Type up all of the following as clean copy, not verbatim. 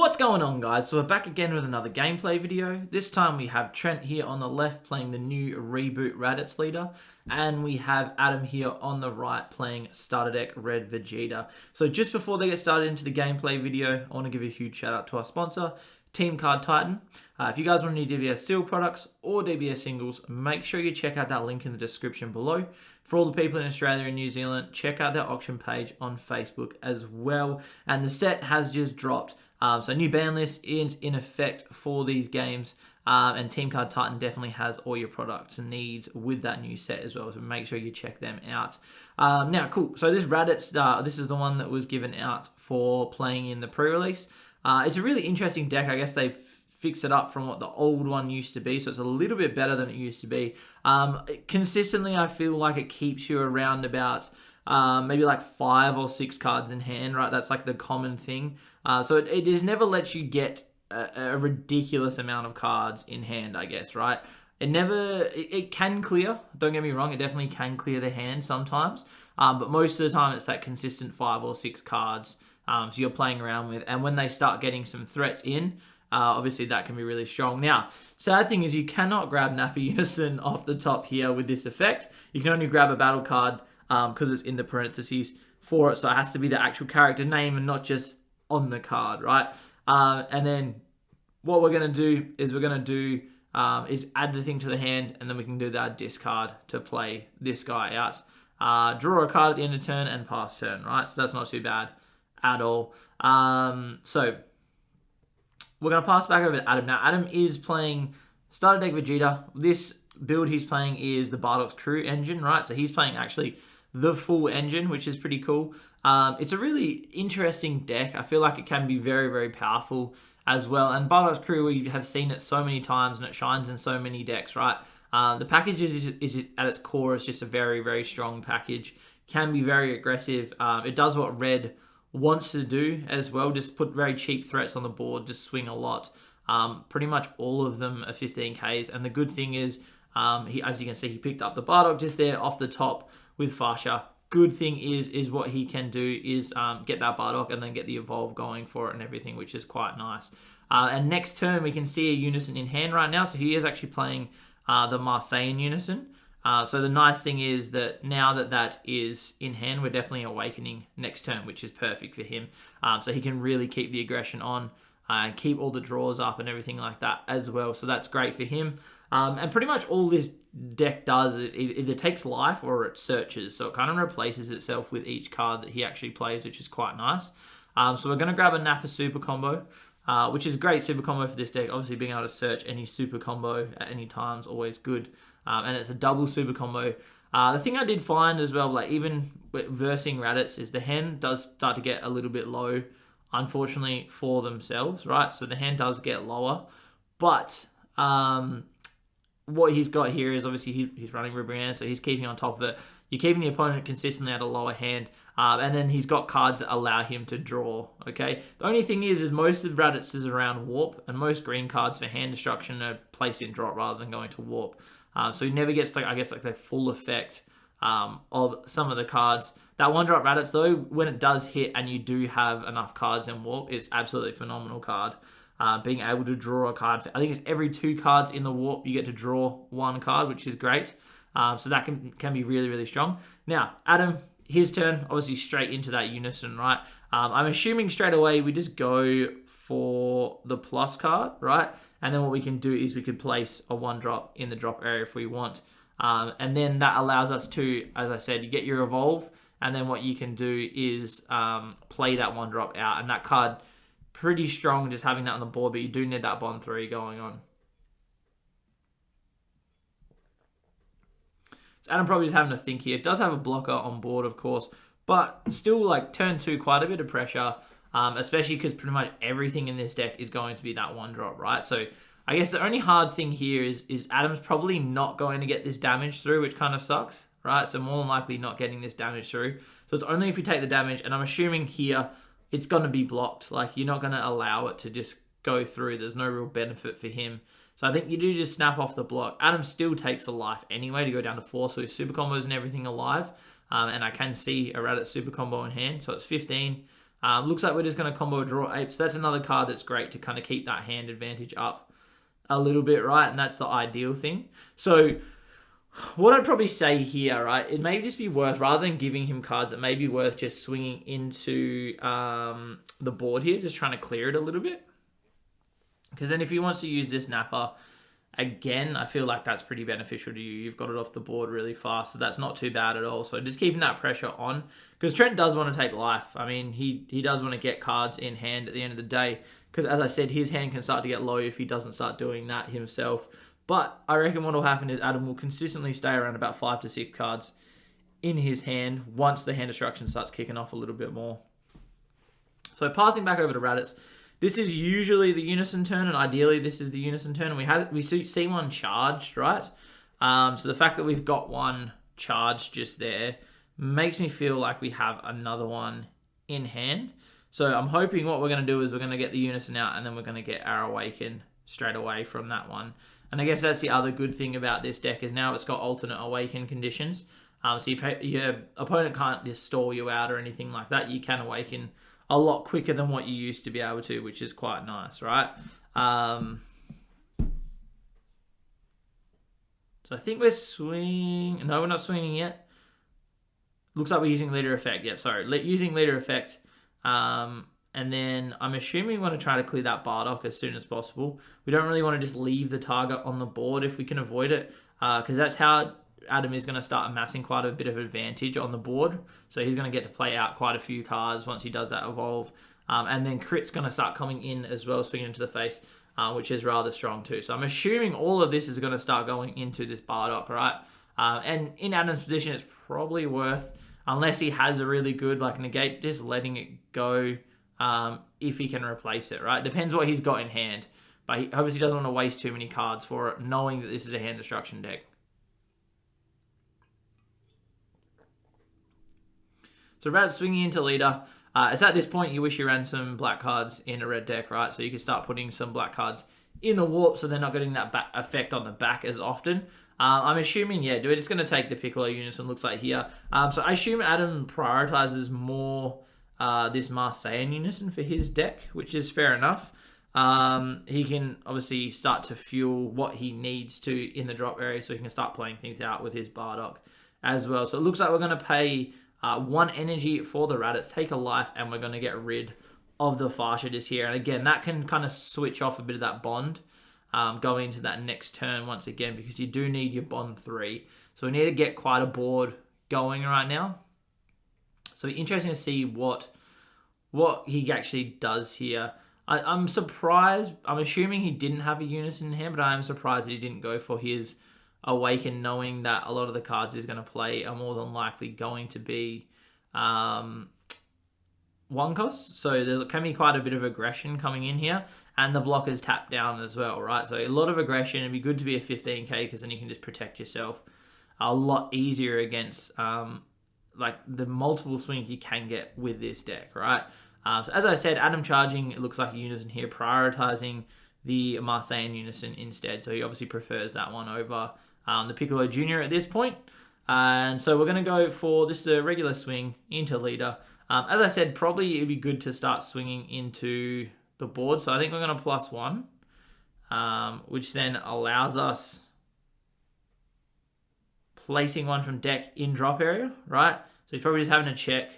What's going on, guys? So we're back again with another gameplay video. This time we have Trent here on the left playing the new reboot Raditz leader, and we have Adam here on the right playing starter deck Red Vegeta. So just before they get started into the gameplay video, I want to give a huge shout out to our sponsor, Team Card Titan. If you guys want any DBS Seal products or DBS singles, make sure you check out that link in the description below. For all the people in Australia and New Zealand, check out their auction page on Facebook as well. And the set has just dropped. So new ban list is in effect for these games, and Team Card Titan definitely has all your products and needs with that new set as well, so make sure you check them out. Now, cool. So this Raditz, this is the one that was given out for playing in the pre-release. It's a really interesting deck. I guess they've fixed it up from what the old one used to be, so it's a little bit better than it used to be. Consistently, I feel like it keeps you around about maybe like 5 or 6 cards in hand, right? That's like the common thing. So it just never lets you get a ridiculous amount of cards in hand, I guess, right? It can clear, don't get me wrong, it definitely can clear the hand sometimes. But most of the time it's that consistent 5 or 6 cards so you're playing around with. And when they start getting some threats in, obviously that can be really strong. Now, sad thing is you cannot grab Nappa Unison off the top here with this effect. You can only grab a battle card because it's in the parentheses for it, so it has to be the actual character name and not just on the card, right? And then what we're going to do is is add the thing to the hand, and then we can do that discard to play this guy out. Draw a card at the end of turn and pass turn, right? So that's not too bad at all. So we're going to pass back over to Adam. Now, Adam is playing starter deck Vegeta. This build he's playing is the Bardock's Crew engine, right? So he's playing actually the full engine, which is pretty cool. It's a really interesting deck. I feel like it can be very, very powerful as well. And Bardock's Crew, we have seen it so many times and it shines in so many decks, right? The package is at its core is just a very, very strong package. Can be very aggressive. It does what Red wants to do as well. Just put very cheap threats on the board. Just swing a lot. Pretty much all of them are 15Ks. And the good thing is, as you can see, he picked up the Bardock just there off the top with Fasha. Good thing is what he can do is get that Bardock and then get the Evolve going for it and everything, which is quite nice. And next turn, we can see a Unison in hand right now. So he is actually playing the Marseillan Unison. So the nice thing is that now that is in hand, we're definitely awakening next turn, which is perfect for him. So he can really keep the aggression on and keep all the draws up and everything like that as well. So that's great for him. And pretty much all this deck does, it either takes life or it searches. So it kind of replaces itself with each card that he actually plays, which is quite nice. So we're going to grab a Nappa super combo, which is a great super combo for this deck. Obviously, being able to search any super combo at any time is always good. And it's a double super combo. The thing I did find as well, like even versing Raditz, is the hand does start to get a little bit low, unfortunately, for themselves, right? So the hand does get lower. But what he's got here is obviously he's running Ribrianne, so he's keeping on top of it. You're keeping the opponent consistently at a lower hand. And then he's got cards that allow him to draw, okay? The only thing is most of Raditz is around Warp, and most green cards for hand destruction are placed in drop rather than going to Warp. So he never gets, like, I guess, like the full effect of some of the cards. That one-drop Raditz, though, when it does hit and you do have enough cards in Warp, it's absolutely a phenomenal card. Being able to draw a card, I think it's every 2 cards in the Warp, you get to draw 1 card, which is great. So that can be really, really strong. Now, Adam, his turn, obviously straight into that Unison, right? I'm assuming straight away we just go for the plus card, right? And then what we can do is we could place a 1-drop in the drop area if we want. And then that allows us to, as I said, you get your Evolve, and then what you can do is play that 1-drop out. And that card, pretty strong just having that on the board, but you do need that Bond 3 going on. So Adam probably is having to think here. It does have a blocker on board, of course, but still, like, turn 2, quite a bit of pressure, especially because pretty much everything in this deck is going to be that 1-drop, right? So I guess the only hard thing here is Adam's probably not going to get this damage through, which kind of sucks, right? So more than likely not getting this damage through. So it's only if you take the damage, and I'm assuming here it's going to be blocked. Like, you're not going to allow it to just go through. There's no real benefit for him. So I think you do just snap off the block. Adam still takes a life anyway to go down to 4, so his super combos and everything alive. And I can see a Raditz super combo in hand, so it's 15. Looks like we're just going to combo a draw ape. So that's another card that's great to kind of keep that hand advantage up a little bit, right? And that's the ideal thing. So what I'd probably say here, right, it may just be worth, rather than giving him cards, it may be worth just swinging into the board here, just trying to clear it a little bit. Because then if he wants to use this Napper, again, I feel like that's pretty beneficial to you. You've got it off the board really fast, so that's not too bad at all. So just keeping that pressure on, because Trent does want to take life. I mean, he does want to get cards in hand at the end of the day, because as I said, his hand can start to get low if he doesn't start doing that himself. But I reckon what will happen is Adam will consistently stay around about 5 to 6 cards in his hand once the hand destruction starts kicking off a little bit more. So passing back over to Raditz, this is usually the unison turn, and ideally this is the unison turn. And we see one charged, right? So the fact that we've got one charged just there makes me feel like we have another one in hand. So I'm hoping what we're going to do is we're going to get the unison out, and then we're going to get our awaken straight away from that one. And I guess that's the other good thing about this deck is now it's got alternate awaken conditions. So your opponent can't just stall you out or anything like that. You can awaken a lot quicker than what you used to be able to, which is quite nice, right? So I think we're swinging. No, we're not swinging yet. Looks like we're using leader effect. Yep, sorry. Using leader effect. And then I'm assuming we want to try to clear that Bardock as soon as possible. We don't really want to just leave the target on the board if we can avoid it, because that's how Adam is going to start amassing quite a bit of advantage on the board. So he's going to get to play out quite a few cards once he does that evolve. And then crit's going to start coming in as well, swinging into the face, which is rather strong too. So I'm assuming all of this is going to start going into this Bardock, right? And in Adam's position, it's probably worth, unless he has a really good like negate, just letting it go. If he can replace it, right? Depends what he's got in hand. But he obviously doesn't want to waste too many cards for it, knowing that this is a hand destruction deck. So Raditz swinging into leader. It's at this point you wish you ran some black cards in a red deck, right? So you can start putting some black cards in the warp so they're not getting that effect on the back as often. I'm assuming, yeah, we're just going to take the Piccolo unison, looks like here. So I assume Adam prioritizes more this Marseillan unison for his deck, which is fair enough. He can obviously start to fuel what he needs to in the drop area, so he can start playing things out with his Bardock as well. So it looks like we're going to pay 1 energy for the Raditz, take a life, and we're going to get rid of the Farsha just here. And again, that can kind of switch off a bit of that bond going into that next turn once again, because you do need your bond 3. So we need to get quite a board going right now. So interesting to see what he actually does here. I'm surprised. I'm assuming he didn't have a unison in hand, but I am surprised that he didn't go for his awaken, knowing that a lot of the cards he's going to play are more than likely going to be 1 cost. So there can be quite a bit of aggression coming in here, and the blocker's tapped down as well, right? So a lot of aggression. It'd be good to be a 15k because then you can just protect yourself a lot easier against like the multiple swings you can get with this deck, right? So as I said, Adam charging, it looks like a unison here, prioritizing the Marseillan unison instead. So he obviously prefers that one over the Piccolo Jr. at this point. And so we're going to go for this regular swing into leader. As I said, probably it'd be good to start swinging into the board. So I think we're going to +1, which then allows us placing one from deck in drop area, right? So he's probably just having a check,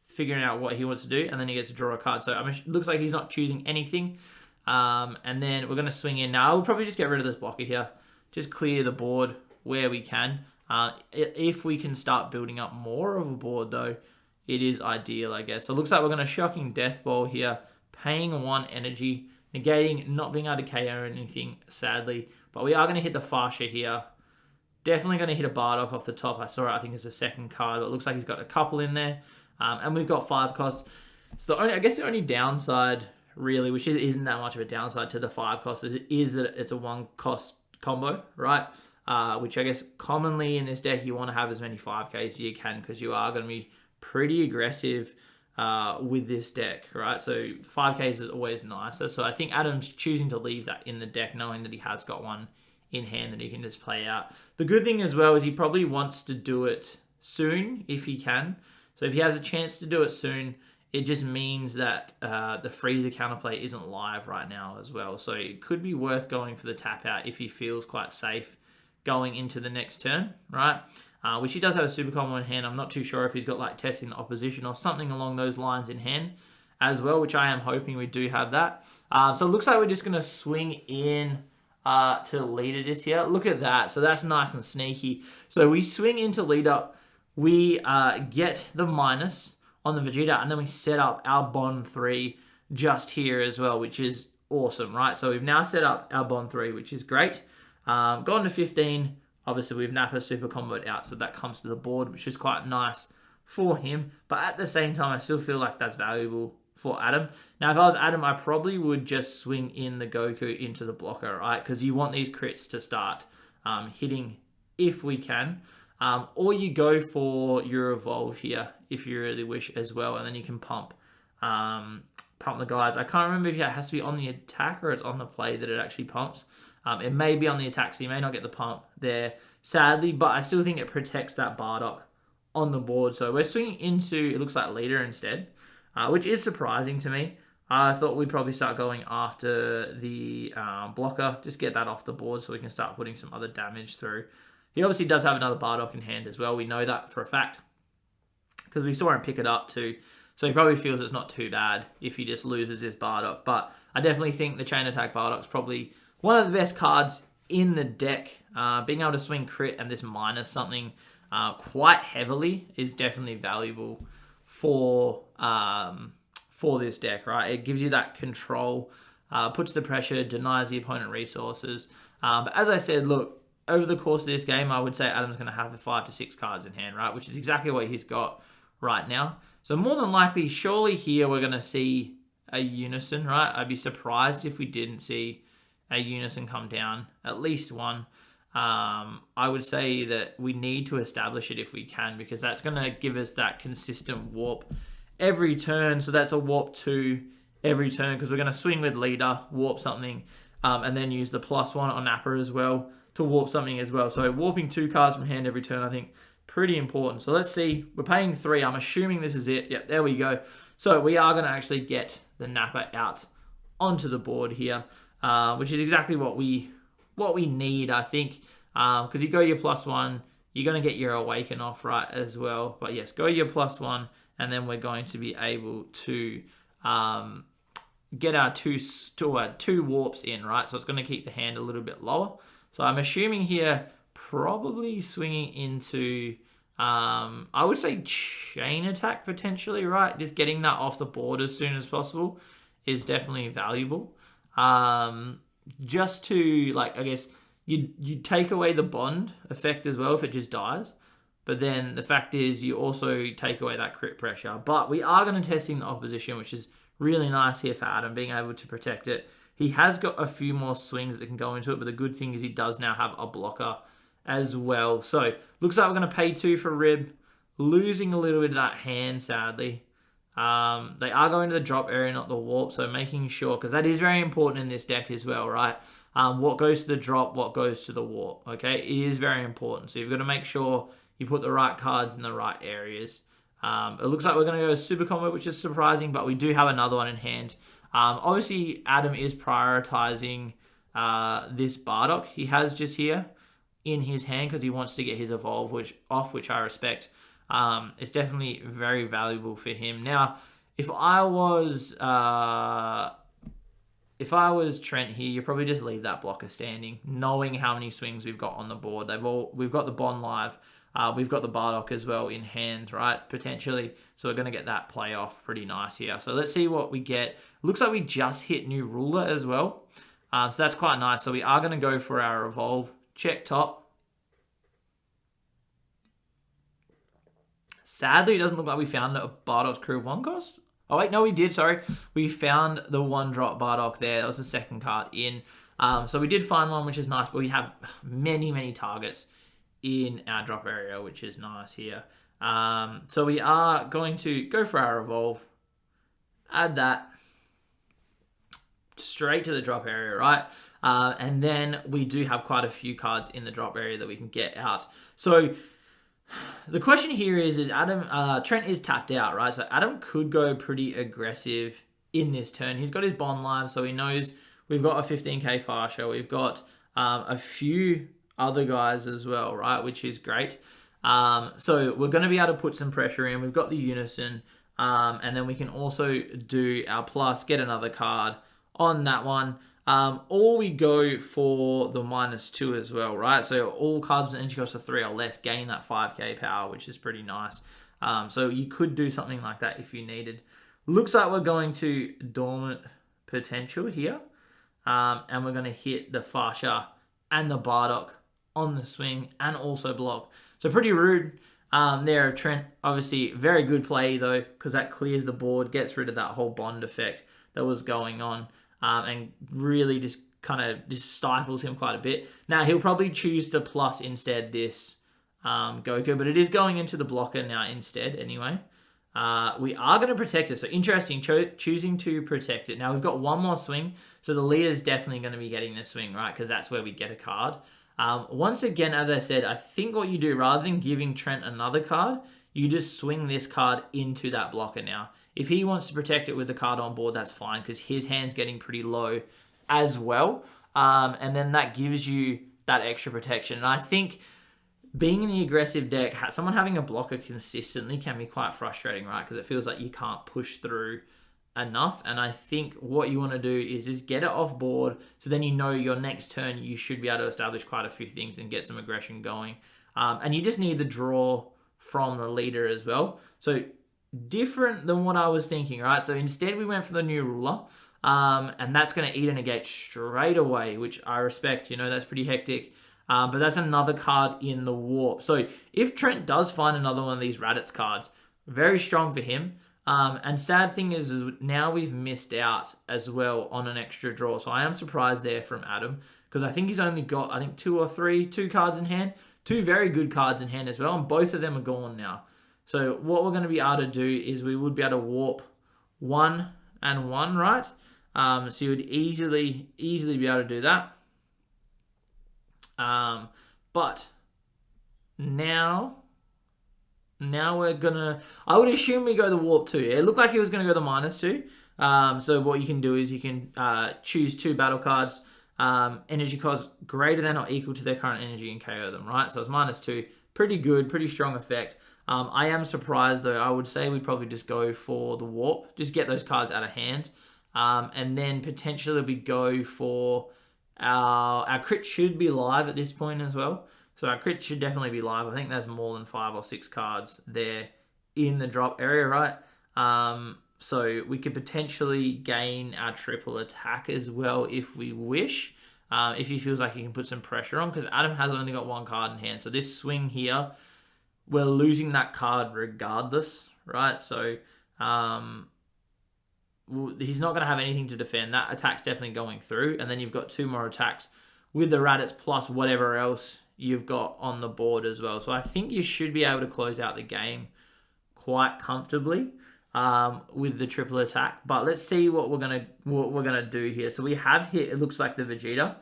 figuring out what he wants to do, and then he gets to draw a card. So it looks like he's not choosing anything. And then we're going to swing in. Now, I'll probably just get rid of this blocker here. Just clear the board where we can. If we can start building up more of a board, though, it is ideal, I guess. So it looks like we're going to Shocking Death Ball here, paying 1 energy, negating, not being able to KO anything, sadly. But we are going to hit the Farsha here. Definitely going to hit a Bardock off the top. I saw it, I think it's a second card, but it looks like he's got a couple in there. And we've got 5 costs. So I guess the only downside, really, which isn't that much of a downside to the 5 costs, is that it's a 1 cost combo, right? Which I guess commonly in this deck, you want to have as many 5Ks as you can, because you are going to be pretty aggressive with this deck, right? So 5Ks is always nicer. So I think Adam's choosing to leave that in the deck, knowing that he has got one in hand that he can just play out. The good thing as well is he probably wants to do it soon if he can. So if he has a chance to do it soon, it just means that the freezer counterplay isn't live right now as well. So it could be worth going for the tap out if he feels quite safe going into the next turn, right? Which he does have a super combo in hand. I'm not too sure if he's got like testing the opposition or something along those lines in hand as well, which I am hoping we do have that. So it looks like we're just going to swing in to leader this here. Look at that. So that's nice and sneaky. So we swing into leader. We get the minus on the Vegeta, and then we set up our Bond 3 just here as well, which is awesome, right? So we've now set up our Bond 3, which is great. Gone to 15. Obviously, we've Nappa super comboed out, so that comes to the board, which is quite nice for him. But at the same time, I still feel like that's valuable for Adam. Now, if I was Adam, I probably would just swing in the Goku into the blocker, right? Because you want these crits to start hitting if we can. Or you go for your evolve here if you really wish as well, and then you can pump the guys. I can't remember if it has to be on the attack or it's on the play that it actually pumps. It may be on the attack, so you may not get the pump there, sadly, but I still think it protects that Bardock on the board. So we're swinging into, it looks like leader instead, which is surprising to me. I thought we'd probably start going after the blocker, just get that off the board so we can start putting some other damage through. He obviously does have another Bardock in hand as well. We know that for a fact because we saw him pick it up too. So he probably feels it's not too bad if he just loses his Bardock. But I definitely think the Chain Attack Bardock's probably one of the best cards in the deck. Being able to swing crit and this minus something quite heavily is definitely valuable for this deck, right? It gives you that control, puts the pressure, denies the opponent resources. But as I said, look, over the course of this game, I would say Adam's going to have 5 to 6 cards in hand, right? Which is exactly what he's got right now. So more than likely, surely here we're going to see a Unison, right? I'd be surprised if we didn't see a Unison come down, at least one. I would say that we need to establish it if we can, because that's going to give us that consistent warp every turn. So that's a warp 2 every turn, because we're going to swing with leader, warp something, and then use the +1 on Nappa as well to warp something as well. So warping 2 cards from hand every turn, I think, pretty important. So let's see. We're paying 3. I'm assuming this is it. Yep, there we go. So we are going to actually get the Nappa out onto the board here, which is exactly what we need, I think. Because you go your +1, you're going to get your Awaken off, right, as well. But yes, go your +1, and then we're going to be able to get our two warps in, right? So it's going to keep the hand a little bit lower. So I'm assuming here probably swinging into, I would say Chain Attack potentially, right? Just getting that off the board as soon as possible is definitely valuable. Just to, like, I guess, you take away the bond effect as well if it just dies. But then the fact is you also take away that crit pressure. But we are going to testing the opposition, which is really nice here for Adam, being able to protect it. He has got a few more swings that can go into it, but the good thing is he does now have a blocker as well. So looks like we're going to pay 2 for Rib, losing a little bit of that hand, sadly. They are going to the drop area, not the warp, so making sure, because that is very important in this deck as well, right? What goes to the drop, what goes to the warp, okay? It is very important, so you've got to make sure you put the right cards in the right areas. It looks like we're going to go super combo, which is surprising, but we do have another one in hand. Obviously, Adam is prioritizing this Bardock he has just here in his hand because he wants to get his Evolve which I respect. It's definitely very valuable for him. Now, if I was Trent here, you probably just leave that blocker standing, knowing how many swings we've got on the board. We've got the Bond live. We've got the Bardock as well in hand, right? Potentially. So we're going to get that play off pretty nice here. So let's see what we get. Looks like we just hit New Ruler as well. So that's quite nice. So we are going to go for our Evolve. Check top. Sadly, it doesn't look like we found a Bardock's Crew of 1 cost. Oh, wait, no, we did, sorry. We found the 1-drop Bardock there. That was the second card in. So we did find one, which is nice, but we have many, many targets in our drop area, which is nice here. So we are going to go for our Evolve. Add that straight to the drop area, right? And then we do have quite a few cards in the drop area that we can get out. So The question here is Adam, Trent is tapped out, right? So Adam could go pretty aggressive in this turn. He's got his bond live, so he knows we've got a 15k Farsha. We've got a few other guys as well, right? Which is great. So we're going to be able to put some pressure in. We've got the Unison, and then we can also do our plus, get another card on that one. Or we go for the -2 as well, right? So all cards with energy cost of 3 or less gain that 5k power, which is pretty nice. So you could do something like that if you needed. Looks like we're going to Dormant Potential here. And we're going to hit the Farsha and the Bardock on the swing and also block. So pretty rude there of Trent. Obviously, very good play though, because that clears the board, gets rid of that whole bond effect that was going on. And really just kind of just stifles him quite a bit. Now, he'll probably choose to plus instead this Goku, but it is going into the blocker now instead anyway. We are going to protect it. So interesting, choosing to protect it. Now, we've got one more swing, so the leader's definitely going to be getting this swing, right? Because that's where we get a card. Once again, as I said, I think what you do, rather than giving Trent another card, you just swing this card into that blocker now. If he wants to protect it with the card on board, that's fine, because his hand's getting pretty low as well. And then that gives you that extra protection. And I think being in the aggressive deck, someone having a blocker consistently can be quite frustrating, right? Because it feels like you can't push through enough. And I think what you want to do is just get it off board, so then you know your next turn you should be able to establish quite a few things and get some aggression going. And you just need the draw from the leader as well. So different than what I was thinking, right? So instead we went for the new ruler, and that's going to eat a negate straight away, which I respect. You know, that's pretty hectic. But that's another card in the warp. So if Trent does find another one of these Raditz cards, very strong for him. And sad thing is now we've missed out as well on an extra draw. So I am surprised there from Adam, because I think he's only got, I think, two cards in hand. Two very good cards in hand as well, and both of them are gone now. So what we're going to be able to do is we would be able to warp 1 and 1, right? So you would easily be able to do that. But now we're gonna, I would assume we go the warp 2. It looked like he was gonna go the -2. So what you can do is you can choose 2 battle cards, energy cost greater than or equal to their current energy, and KO them, right? So it's -2. Pretty good, pretty strong effect. I am surprised though. I would say we'd probably just go for the warp, just get those cards out of hand, and then potentially we go for our crit should be live at this point as well. So our crit should definitely be live. I think there's more than 5 or 6 cards there in the drop area, right? So we could potentially gain our triple attack as well if we wish. If he feels like he can put some pressure on, because Adam has only got 1 card in hand. So this swing here, we're losing that card regardless, right? So he's not going to have anything to defend. That attack's definitely going through. And then you've got 2 more attacks with the Raditz plus whatever else you've got on the board as well. So I think you should be able to close out the game quite comfortably with the triple attack. But let's see what we're gonna do here. So we have hit, it looks like, the Vegeta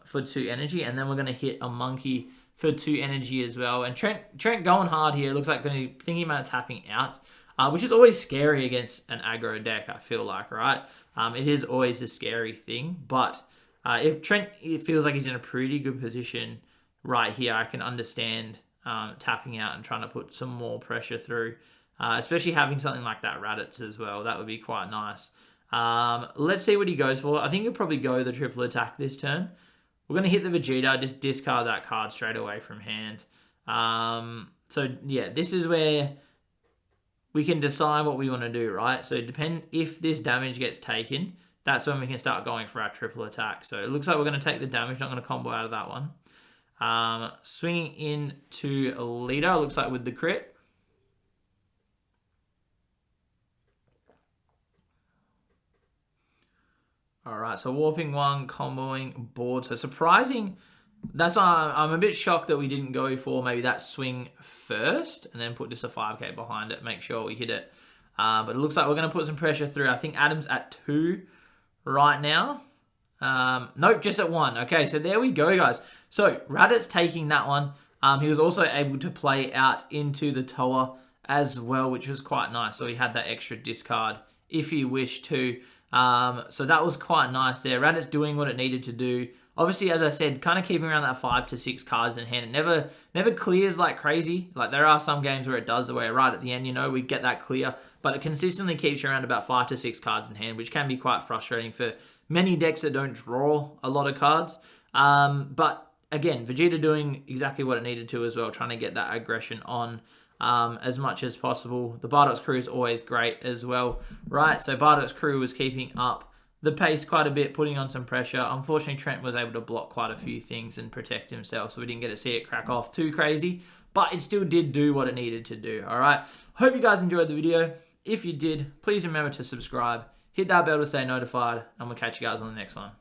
for 2 energy, and then we're gonna hit a monkey for 2 energy as well. And Trent going hard here. It looks like thinking about tapping out. Which is always scary against an aggro deck, I feel like, right? It is always a scary thing. But if Trent feels like he's in a pretty good position right here, I can understand tapping out and trying to put some more pressure through. Especially having something like that Raditz as well. That would be quite nice. Let's see what he goes for. I think he'll probably go the triple attack this turn. We're going to hit the Vegeta, just discard that card straight away from hand. So, yeah, this is where we can decide what we want to do, right? So it depends if this damage gets taken. That's when we can start going for our triple attack. So it looks like we're going to take the damage, not going to combo out of that one. Swinging into a leader, looks like with the crit. All right, so warping 1, comboing board. So surprising. That's why I'm a bit shocked that we didn't go for maybe that swing first and then put just a 5k behind it, make sure we hit it. But it looks like we're going to put some pressure through. I think Adam's at 2 right now. Nope, just at 1. Okay, so there we go, guys. So Raditz taking that one. He was also able to play out into the Toa as well, which was quite nice. So he had that extra discard if he wished to. So that was quite nice there. Raditz doing what it needed to do. Obviously, as I said, kind of keeping around that 5 to 6 cards in hand. It never clears like crazy. Like there are some games where it does, where right at the end, we get that clear. But it consistently keeps you around about 5 to 6 cards in hand, which can be quite frustrating for many decks that don't draw a lot of cards. But again, Vegeta doing exactly what it needed to as well, trying to get that aggression on as much as possible. The Bardock's crew is always great as well, right? So Bardock's crew was keeping up the pace quite a bit, putting on some pressure. Unfortunately, Trent was able to block quite a few things and protect himself, so we didn't get to see it crack off too crazy, but it still did do what it needed to do, all right? Hope you guys enjoyed the video. If you did, please remember to subscribe, hit that bell to stay notified, and we'll catch you guys on the next one.